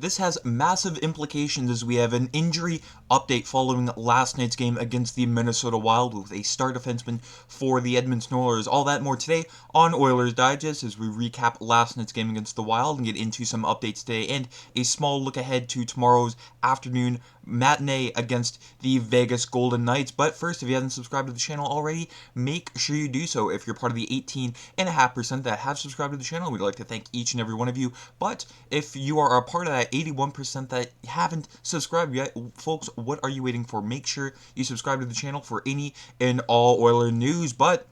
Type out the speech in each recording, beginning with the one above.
This has massive implications as we have an injury update following last night's game against the Minnesota Wild with a star defenseman for the Edmonton Oilers. All that and more today on Oilers Digest as we recap last night's game against the Wild and get into some updates today and a small look ahead to tomorrow's afternoon matinee against the Vegas Golden Knights. But first, if you haven't subscribed to the channel already, make sure you do so. If you're part of the 18.5% that have subscribed to the channel, we'd like to thank each and every one of you. But if you are a part of that 81% that haven't subscribed yet, folks, what are you waiting for? Make sure you subscribe to the channel for any and all Oiler news. But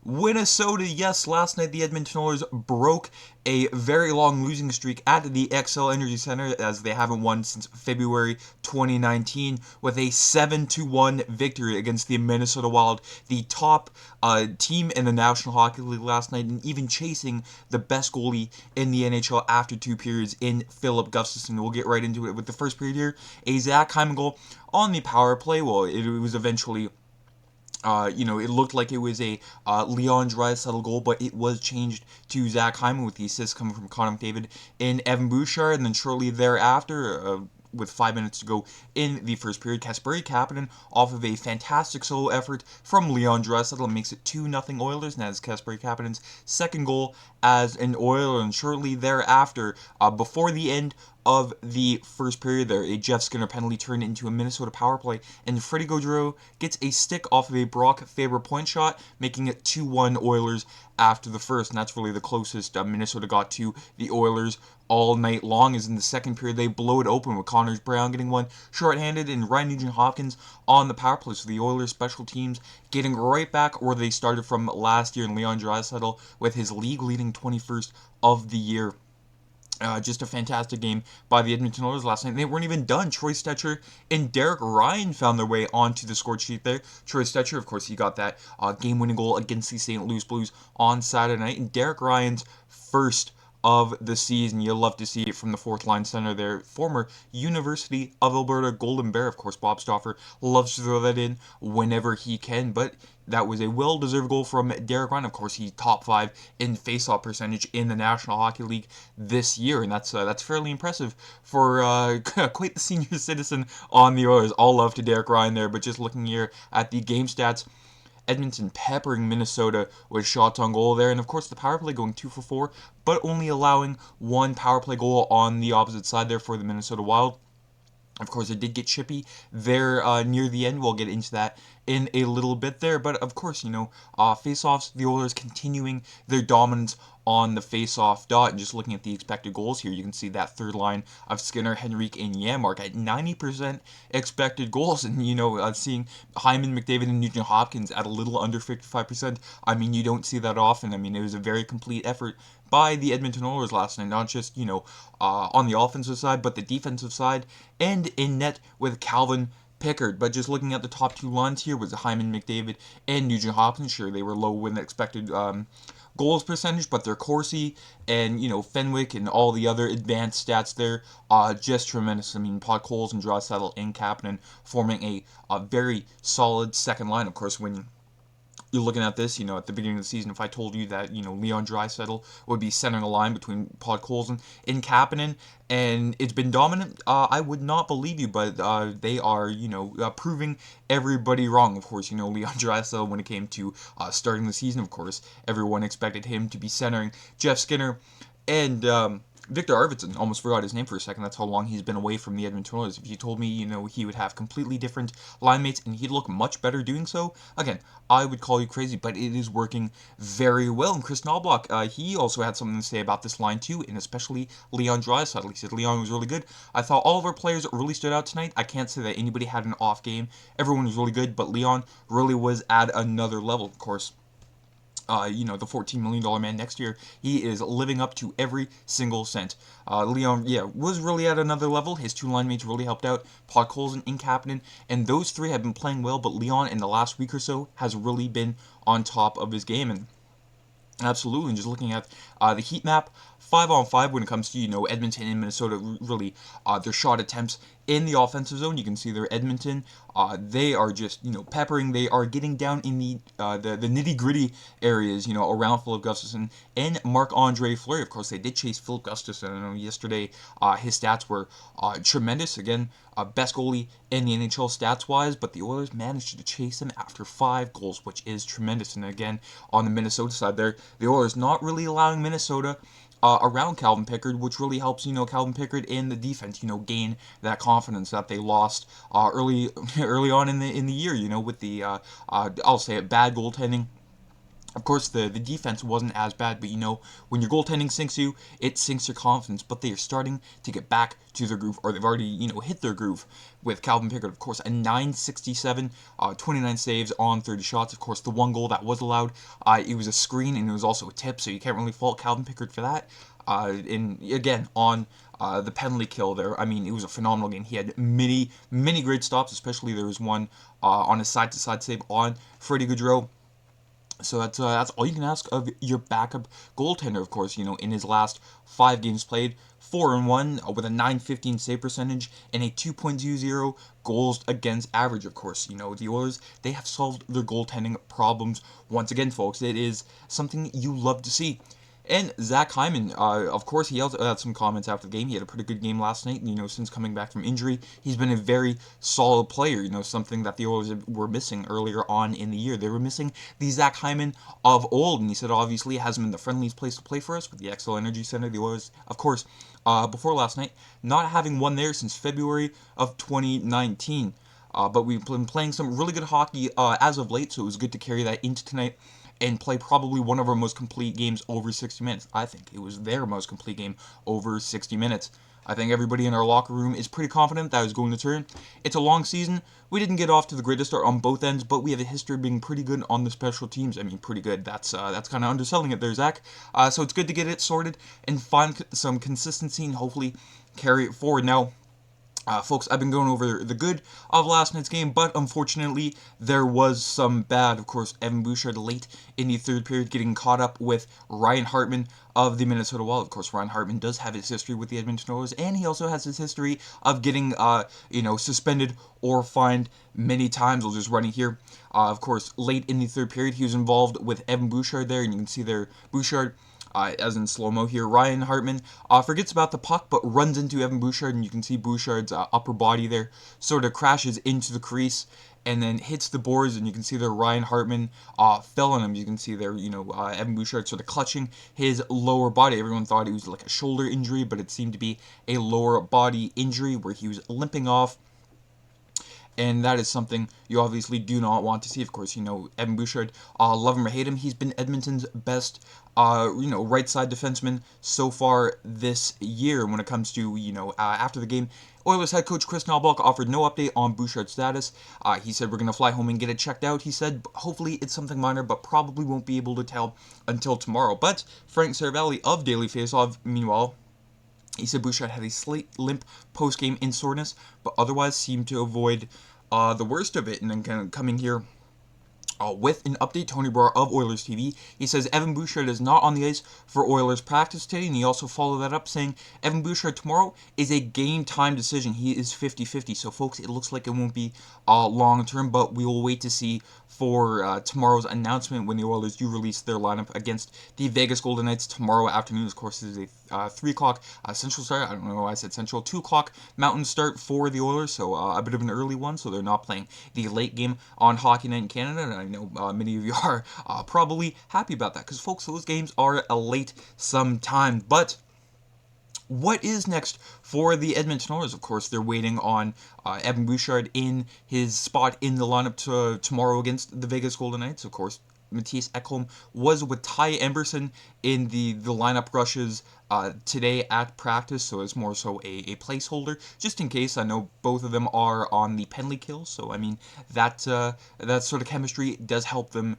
Minnesota, yes, last night the Edmonton Oilers broke a very long losing streak at the XL Energy Center as they haven't won since February 2019 with a 7-1 victory against the Minnesota Wild, the top team in the National Hockey League last night, and even chasing the best goalie in the NHL after 2 periods in Philip Gustafsson. We'll get right into it with the first period here. A Zach Hyman goal on the power play. Well, it was eventually it looked like it was a Leon Draisaitl goal, but it was changed to Zach Hyman with the assist coming from Connor McDavid and Evan Bouchard, and then shortly thereafter, with 5 minutes to go in the first period, Kasperi Kapanen, off of a fantastic solo effort from Leon Draisaitl, makes it 2-0 Oilers, and that is Kasperi Kapanen's second goal as an Oiler. And shortly thereafter, before the end of the first period there, a Jeff Skinner penalty turned into a Minnesota power play, and Freddie Gaudreau gets a stick off of a Brock Faber point shot, making it 2-1 Oilers after the first, and that's really the closest Minnesota got to the Oilers all night long, as in the second period they blow it open with Connors Brown getting one shorthanded and Ryan Nugent-Hopkins on the power play. So the Oilers special teams getting right back where they started from last year, and Leon Draisaitl with his league-leading 21st of the year. Just a fantastic game by the Edmonton Oilers last night. They weren't even done. Troy Stecher and Derek Ryan found their way onto the score sheet there. Troy Stecher, of course, he got that game-winning goal against the St. Louis Blues on Saturday night. And Derek Ryan's first of the season. You'll love to see it from the fourth-line center there. Former University of Alberta Golden Bear. Of course, Bob Stauffer loves to throw that in whenever he can, but that was a well-deserved goal from Derek Ryan. Of course, he's top 5 in face-off percentage in the National Hockey League this year, and that's fairly impressive for quite the senior citizen on the Oilers. All love to Derek Ryan there, but just looking here at the game stats, Edmonton peppering Minnesota with shots on goal there, and of course the power play going 2 for 4, but only allowing one power play goal on the opposite side there for the Minnesota Wild. Of course, it did get chippy there near the end. We'll get into that in a little bit there. But, of course, face-offs, the Oilers continuing their dominance on the face-off dot. And just looking at the expected goals here, you can see that third line of Skinner, Henrique, and Janmark at 90% expected goals. And, seeing Hyman, McDavid, and Nugent-Hopkins at a little under 55%, I mean, you don't see that often. I mean, it was a very complete effort by the Edmonton Oilers last night, not just, on the offensive side, but the defensive side, and in net with Calvin Pickard. But just looking at the top 2 lines here was Hyman, McDavid, and Nugent-Hopkins. Sure, they were low with the expected goals percentage, but their Corsi and, Fenwick and all the other advanced stats there, just tremendous. I mean, Podkolzin and Draisaitl and Kapanen forming a very solid second line. Of course, when you're looking at this, at the beginning of the season, if I told you that, Leon Draisaitl would be centering a line between Podkolzin and Kapanen, and it's been dominant, I would not believe you, but they are, proving everybody wrong. Of course, Leon Draisaitl, when it came to starting the season, of course, everyone expected him to be centering Jeff Skinner and Victor Arvidsson. Almost forgot his name for a second. That's how long he's been away from the Edmonton Oilers. If you told me, he would have completely different line mates and he'd look much better doing so, again, I would call you crazy, but it is working very well. And Kris Knoblauch, he also had something to say about this line too, and especially Leon Draisaitl. He said Leon was really good. I thought all of our players really stood out tonight. I can't say that anybody had an off game. Everyone was really good, but Leon really was at another level, of course. The $14 million man next year, he is living up to every single cent. Leon, was really at another level. His 2 line mates really helped out, Podkolzin and Kapanen, and those 3 have been playing well, but Leon in the last week or so has really been on top of his game. And absolutely, and just looking at the heat map 5-on-5 when it comes to, Edmonton and Minnesota, really, their shot attempts in the offensive zone. You can see there, Edmonton, they are just, peppering. They are getting down in the nitty-gritty areas, around Philip Gustafson and Marc-Andre Fleury. Of course, they did chase Philip Gustafson. I know yesterday his stats were tremendous. Again, best goalie in the NHL stats-wise, but the Oilers managed to chase him after 5 goals, which is tremendous. And again, on the Minnesota side there, the Oilers not really allowing Minnesota around Calvin Pickard, which really helps, Calvin Pickard in the defense, gain that confidence that they lost early on in the year, with the, I'll say it, bad goaltending. Of course, the defense wasn't as bad, but when your goaltending sinks you, it sinks your confidence. But they are starting to get back to their groove, or they've already, hit their groove with Calvin Pickard. Of course, a 967, 29 saves on 30 shots. Of course, the one goal that was allowed, it was a screen, and it was also a tip, so you can't really fault Calvin Pickard for that. And again, on the penalty kill there, I mean, it was a phenomenal game. He had many great stops, especially there was one on a side-to-side save on Freddie Gaudreau. So that's all you can ask of your backup goaltender, of course. In his last 5 games played, 4-1 with a 915 save percentage and a 2.20 goals against average. Of course, the Oilers, they have solved their goaltending problems once again, folks. It is something you love to see. And Zach Hyman, of course, he also had some comments after the game. He had a pretty good game last night. Since coming back from injury, he's been a very solid player. Something that the Oilers were missing earlier on in the year. They were missing the Zach Hyman of old, and he said obviously it hasn't been the friendliest place to play for us with the XL Energy Center. The Oilers, of course, before last night, not having won there since February of 2019. But we've been playing some really good hockey as of late, so it was good to carry that into tonight and play probably one of our most complete games over 60 minutes. I think it was their most complete game over 60 minutes. I think everybody in our locker room is pretty confident that it was going to turn. It's a long season. We didn't get off to the greatest start on both ends, but we have a history of being pretty good on the special teams. I mean, pretty good. That's kind of underselling it there, Zach. So it's good to get it sorted and find some consistency and hopefully carry it forward. Now, folks, I've been going over the good of last night's game, but unfortunately, there was some bad. Of course, Evan Bouchard late in the third period getting caught up with Ryan Hartman of the Minnesota Wild. Of course, Ryan Hartman does have his history with the Edmonton Oilers, and he also has his history of getting, suspended or fined many times. We'll just run it here. Of course, late in the third period, he was involved with Evan Bouchard there, and you can see there, Bouchard, as in slow-mo here, Ryan Hartman forgets about the puck but runs into Evan Bouchard, and you can see Bouchard's upper body there sort of crashes into the crease and then hits the boards, and you can see there Ryan Hartman fell on him. You can see there, Evan Bouchard sort of clutching his lower body. Everyone thought it was like a shoulder injury, but it seemed to be a lower body injury where he was limping off. And that is something you obviously do not want to see. Of course, Evan Bouchard, love him or hate him, he's been Edmonton's best, right side defenseman so far this year. When it comes to, after the game, Oilers head coach Kris Knoblauch offered no update on Bouchard's status. He said, we're going to fly home and get it checked out. He said, hopefully it's something minor, but probably won't be able to tell until tomorrow. But Frank Saravalli of Daily Faceoff, meanwhile, he said Bouchard had a slight limp post-game in soreness, but otherwise seemed to avoid the worst of it. And then kind of coming here with an update, Tony Brower of Oilers TV, he says Evan Bouchard is not on the ice for Oilers practice today, and he also followed that up saying Evan Bouchard tomorrow is a game time decision. He is 50-50, so folks, it looks like it won't be long term, but we will wait to see for tomorrow's announcement when the Oilers do release their lineup against the Vegas Golden Knights tomorrow afternoon. Of course, this is a 3 o'clock Central start. I don't know why I said Central. 2 o'clock Mountain start for the Oilers, so a bit of an early one, so they're not playing the late game on Hockey Night in Canada, and I know many of you are probably happy about that, because folks, those games are late sometime. But what is next for the Edmonton Oilers? Of course, they're waiting on Evan Bouchard in his spot in the lineup tomorrow against the Vegas Golden Knights. Of course, Mattias Ekholm was with Ty Emberson in the lineup rushes today at practice, so it's more so a placeholder, just in case. I know both of them are on the penalty kill, so I mean, that sort of chemistry does help them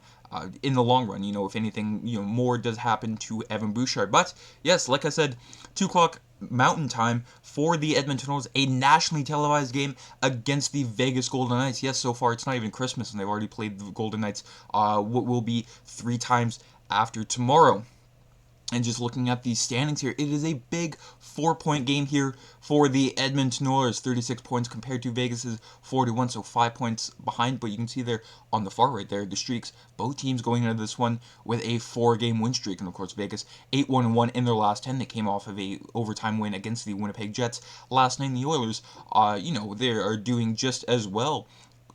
in the long run, if anything, more does happen to Evan Bouchard. But, yes, like I said, 2 o'clock Mountain Time for the Edmonton Oilers, a nationally televised game against the Vegas Golden Knights. Yes, so far it's not even Christmas, and they've already played the Golden Knights what will be 3 times after tomorrow. And just looking at the standings here, it is a big 4-point game here for the Edmonton Oilers. 36 points compared to Vegas's 41, so 5 points behind. But you can see there on the far right there, the streaks. Both teams going into this one with a 4-game win streak. And of course, Vegas 8-1-1 in their last 10. They came off of a overtime win against the Winnipeg Jets last night. And the Oilers, they are doing just as well,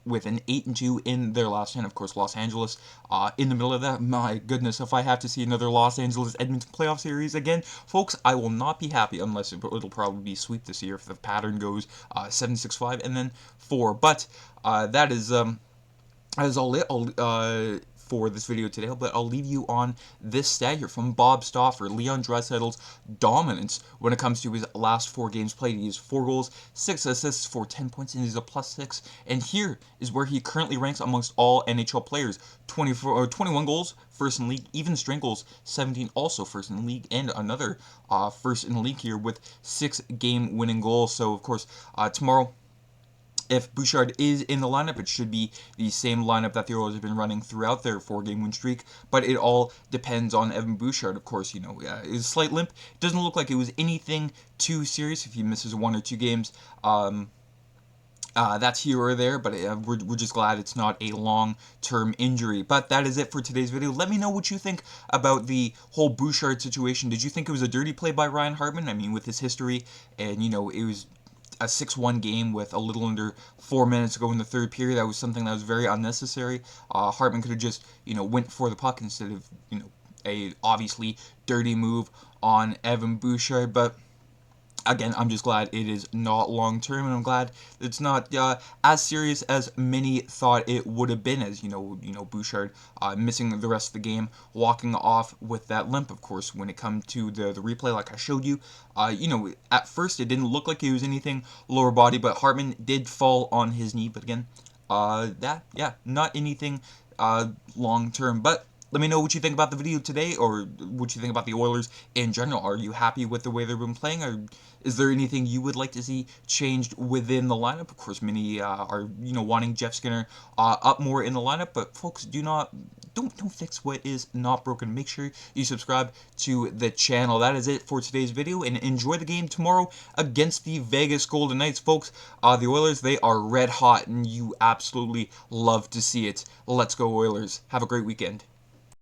with an 8-2 in their last 10. Of course, Los Angeles in the middle of that. My goodness, if I have to see another Los Angeles Edmonton playoff series again, folks, I will not be happy, unless it'll probably be sweep this year if the pattern goes 7-6-5 and then 4. But that is all it. For this video today, but I'll leave you on this stat here from Bob Stauffer. Leon Draisaitl's dominance when it comes to his last 4 games played. He has 4 goals, 6 assists for 10 points, and he's a +6. And here is where he currently ranks amongst all NHL players. 21 goals, first in the league. Even strength goals, 17, also first in the league. And another first in the league here with 6 game-winning goals. So, of course, tomorrow, if Bouchard is in the lineup, it should be the same lineup that the Oilers have been running throughout their 4-game win streak, but it all depends on Evan Bouchard. Of course, is a slight limp. It doesn't look like it was anything too serious. If he misses 1 or 2 games, that's here or there, but we're just glad it's not a long-term injury. But that is it for today's video. Let me know what you think about the whole Bouchard situation. Did you think it was a dirty play by Ryan Hartman? I mean, with his history, and, it was a 6-1 game with a little under 4 minutes to go in the third period. That was something that was very unnecessary. Hartman could have just, went for the puck instead of, a obviously dirty move on Evan Bouchard. But again, I'm just glad it is not long-term, and I'm glad it's not as serious as many thought it would have been, as, Bouchard missing the rest of the game, walking off with that limp. Of course, when it comes to the replay, like I showed you, at first it didn't look like it was anything lower body, but Hartman did fall on his knee. But again, not anything long-term. But let me know what you think about the video today, or what you think about the Oilers in general. Are you happy with the way they've been playing, or is there anything you would like to see changed within the lineup? Of course, many are wanting Jeff Skinner up more in the lineup, but folks, don't fix what is not broken. Make sure you subscribe to the channel. That is it for today's video, and enjoy the game tomorrow against the Vegas Golden Knights, folks. The Oilers, they are red hot, and you absolutely love to see it. Let's go Oilers. Have a great weekend.